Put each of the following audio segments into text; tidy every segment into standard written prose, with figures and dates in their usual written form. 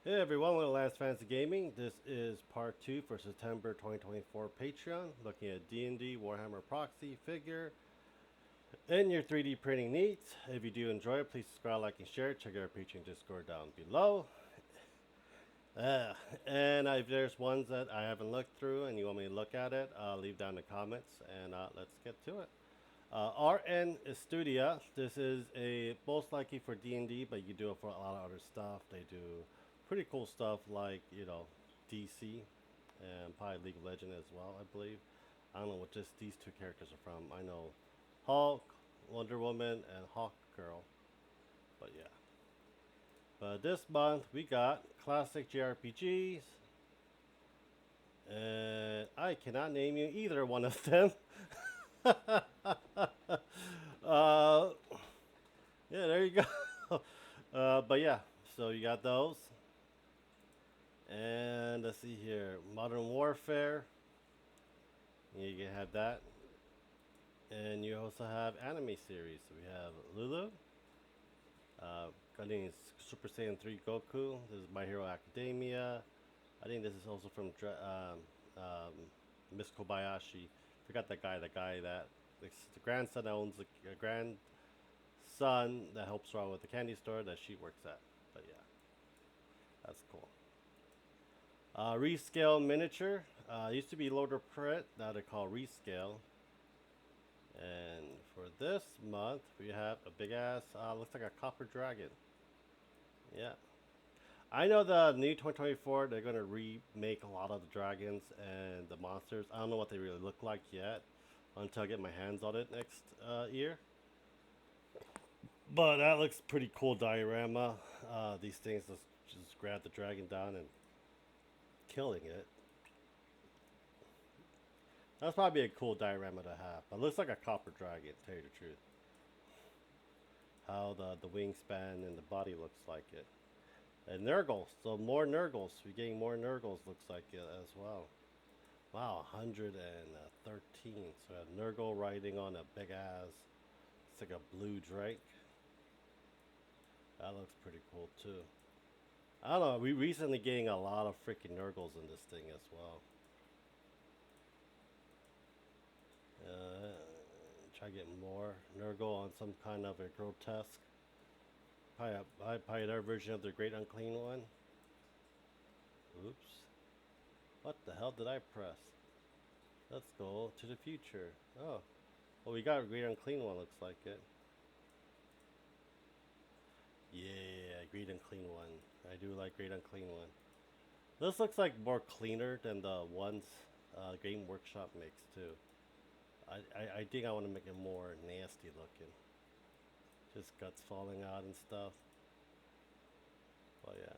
Hey everyone, welcome to Last Fantasy Gaming. This is part 2 for September 2024 Patreon, looking at D&D Warhammer Proxy figure and your 3D printing needs. If you do enjoy it, please subscribe, like, and share. Check out our Patreon Discord down below. Uh, and if there's ones that I haven't looked through and you want me to look at it, leave down in the comments and let's get to it. RN Studia. This is a most likely for D&D, but you do it for a lot of other stuff. They do pretty cool stuff like DC and probably League of Legends as well. I believe. I don't know what just these two characters are from. I know Hulk, Wonder Woman, and Hawk Girl. But yeah. But this month we got classic JRPGs, and I cannot name you either one of them. uh, Yeah, there you go. But yeah, so you got those. And let's see here. Modern Warfare. Yeah, you can have that. And you also have anime series. So we have Lulu. I think it's Super Saiyan 3 Goku. This is My Hero Academia. I think this is also from Miss Kobayashi. Forgot that guy. The guy that it's the grandson that owns the grandson that helps her out with the candy store that she works at. But yeah, that's cool. Rescale miniature. Used to be loader print. Now they call rescale. And for this month, we have a big ass. Looks like a copper dragon. Yeah. I know the new 2024. They're gonna remake a lot of the dragons and the monsters. I don't know what they really look like yet until I get my hands on it next year. But that looks pretty cool diorama. These things just grab the dragon down and killing it. That's probably a cool diorama to have. But it looks like a copper dragon, to tell you the truth. How the wingspan and the body looks like it. And Nurgles, so more Nurgles. We're getting more Nurgles, looks like it as well. Wow, 113. So a Nurgle riding on a big ass, it's like a blue Drake. That looks pretty cool too. I don't know, we recently getting a lot of freaking Nurgles in this thing as well. Uh, Try to get more Nurgle on some kind of a grotesque. Probably their version of the Great Unclean One. Oops. What the hell did I press? Let's go to the future. Oh. Well, we got a Great Unclean One, looks like it. Yeah, Great Unclean One. I do like Great Unclean One. This looks like more cleaner than the ones Game Workshop makes too. I think I want to make it more nasty looking. Just guts falling out and stuff. But yeah.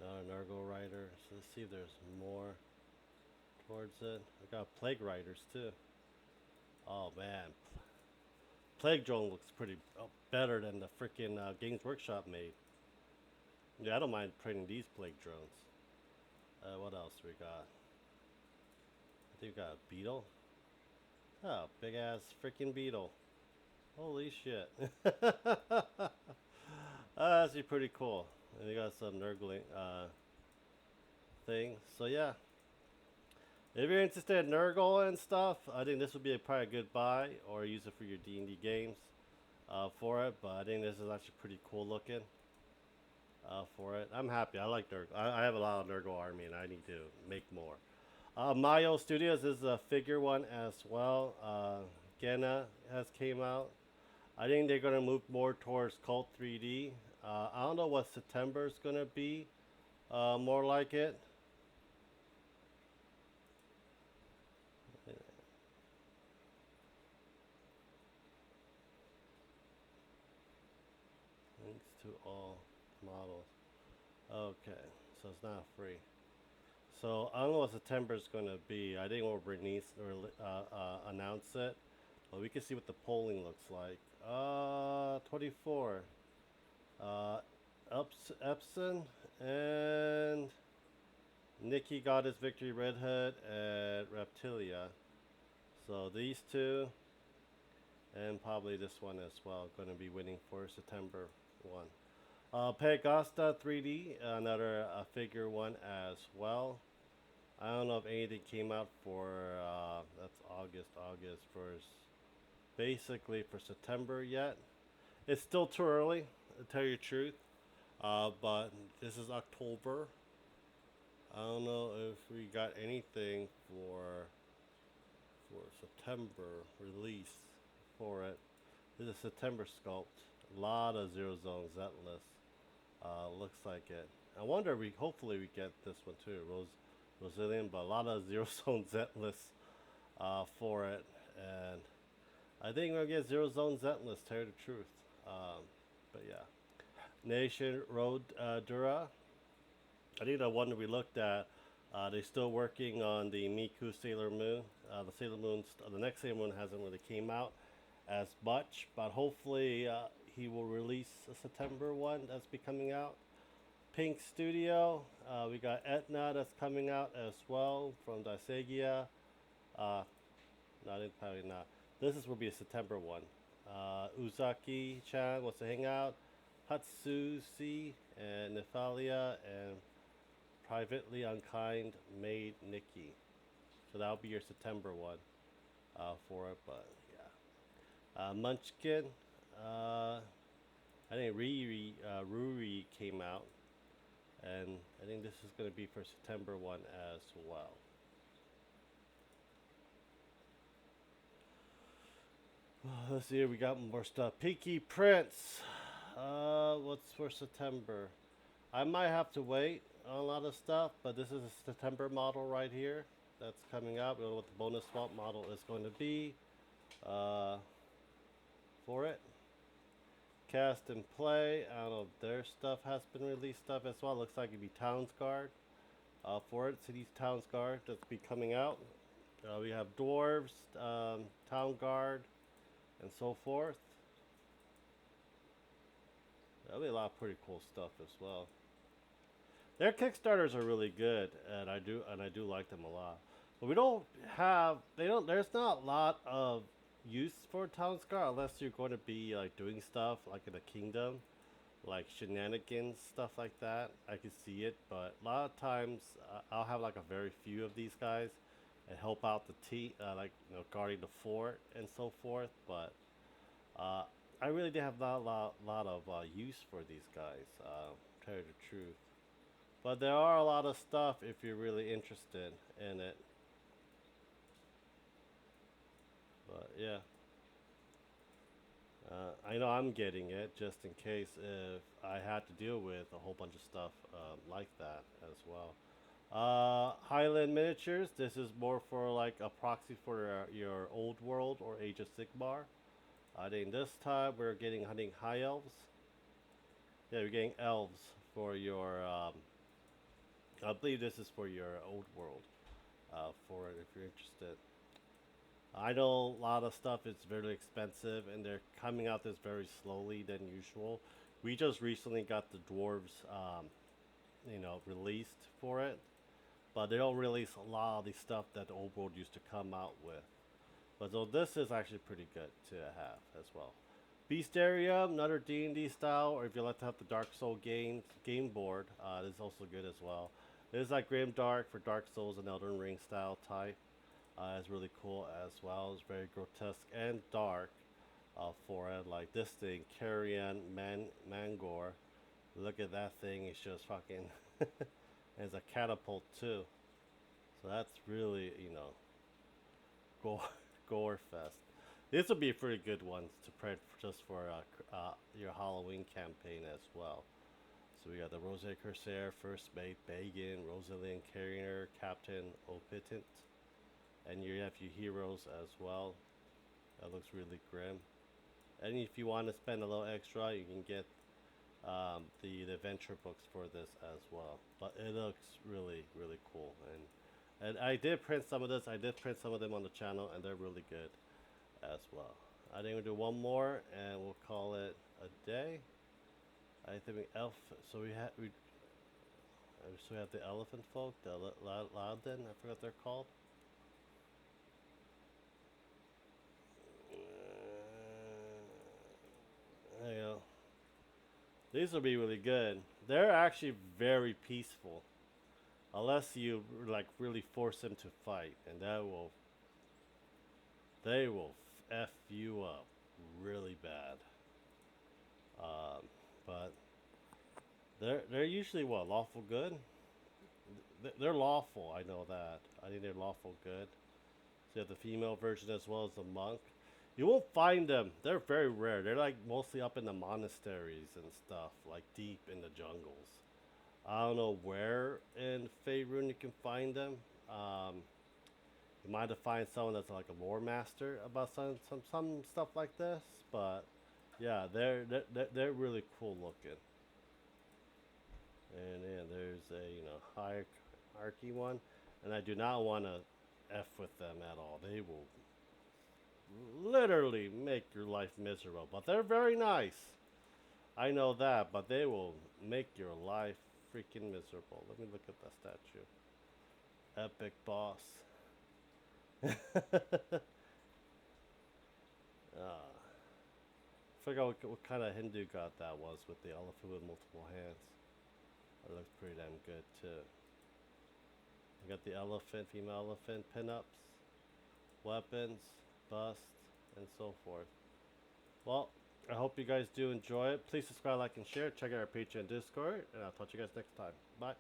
Another Nurgle Rider. So let's see if there's more towards it. I got Plague Riders too. Oh man. Plague Drone looks pretty better than the freaking Games Workshop made. Yeah, I don't mind printing these Plague Drones. What else we got? I think we got a beetle. Oh, big ass freaking beetle. Holy shit. That's actually pretty cool. And they got some nurgling thing. So yeah. If you're interested in Nurgle and stuff, I think this would be probably a good buy or use it for your D&D games for it. But I think this is actually pretty cool looking for it. I'm happy. I like Nurgle. I have a lot of Nurgle army and I need to make more. Mayo Studios is a figure one as well. Gena has came out. I think they're gonna move more towards Cult 3D. I don't know what September is gonna be. More like it. Links to all models. Okay, so it's not free. So I don't know what September is gonna be. I think we'll release or announce it. But we can see what the polling looks like. 24. Epson and Nikki got his victory Red Hood at Reptilia. So these two and probably this one as well going to be winning for September 1. Pegasta 3D, another figure one as well. I don't know if anything came out for that's August 1st. Basically for September yet. It's still too early, to tell you the truth. But this is October. I don't know if we got anything for September release for it. This is September sculpt. A lot of Zero Zone Zetless. Looks like it. I wonder we hopefully we get this one too. Brazilian, but a lot of Zero Zone Zetless for it. And I think we'll get Zero Zone Zetless, tell you the truth. But yeah. Nation Road Dura. I think the one that we looked at, they're still working on the Miku Sailor Moon. The Sailor Moon, the next Sailor Moon hasn't really came out as much, but hopefully he will release a September one that's be coming out. Pink Studio, we got Etna that's coming out as well from Daisegia. Probably not. This is will be a September one. Uzaki-chan wants to hang out. Hatsushi and Nephalia and Privately Unkind Maid Nikki. So that'll be your September one for it, but yeah. Munchkin, I think Ruri came out, and I think this is going to be for September one as well. Let's see, we got more stuff. Peaky Prince. What's for September? I might have to wait on a lot of stuff, but this is a September model right here that's coming out. We don't know what the bonus swap model is going to be for it. Cast and Play. I don't know if their stuff has been released stuff as well. Looks like it'd be Towns Guard for it. City's Towns Guard that's be coming out. We have Dwarves, Town Guard, and so forth. There'll be a lot of pretty cool stuff as well. Their Kickstarters are really good, and I do like them a lot. But we don't have there's not a lot of use for Town Guard unless you're going to be like doing stuff like in the kingdom, like shenanigans, stuff like that. I can see it, but a lot of times I'll have like a very few of these guys and help out the like guarding the fort and so forth. But I really did have not a lot of use for these guys. Tell you the truth. But there are a lot of stuff if you're really interested in it. But yeah. I know I'm getting it just in case if I had to deal with a whole bunch of stuff like that as well. Highland Miniatures. This is more for like a proxy for your old world or Age of Sigmar. I think this time we're getting hunting high elves. Yeah, we're getting elves for your. I believe this is for your old world. For it, if you're interested. I know a lot of stuff is very expensive, and they're coming out this very slowly than usual. We just recently got the dwarves, released for it, but they don't release a lot of the stuff that the old world used to come out with. But so this is actually pretty good to have as well. Beastarium, another D&D style, or if you like to have the Dark Soul game board, this is also good as well. It is like Grim Dark for Dark Souls and Elden Ring style type. It's really cool as well. It's very grotesque and dark for it. Like this thing, Carrion Mangor. Look at that thing. It's just fucking. And it's a catapult too. So that's really, gore fest. This would be a pretty good one to prep just for your Halloween campaign as well. So we got the Rose Corsair, First Mate, Bagan, Rosalind Carrier, Captain Opitant. And you have your heroes as well. That looks really grim. And if you want to spend a little extra, you can get the adventure books for this as well. But it looks really, really cool. And I did print some of this. I did print some of them on the channel, and they're really good as well. I think we'll do one more, and we'll call it a day. I think so we have the elephant folk, the Loudon, I forgot what they're called. There you go. These will be really good. They're actually very peaceful. Unless you like really force them to fight, and they will f you up really bad. Um, but they're usually what, lawful good. They're lawful. I know that. I think they're lawful good. So you have the female version as well as the monk. You won't find them. They're very rare. They're like mostly up in the monasteries and stuff, like deep in the jungles. I don't know where in Faerun you can find them. Um, you might have find someone that's like a lore master about some stuff like this, but yeah, they're really cool looking. And then there's a hierarchy one, and I do not want to f with them at all. They will literally make your life miserable, but they're very nice. I know that, but they will make your life freaking miserable. Let me look at that statue. Epic boss. Forgot what kind of Hindu god that was with the elephant with multiple hands. That looks pretty damn good too. I got the elephant, female elephant, pinups, weapons, bust, and so forth. Well, I hope you guys do enjoy it. Please subscribe, like, and share. Check out our Patreon Discord, and I'll talk to you guys next time. Bye.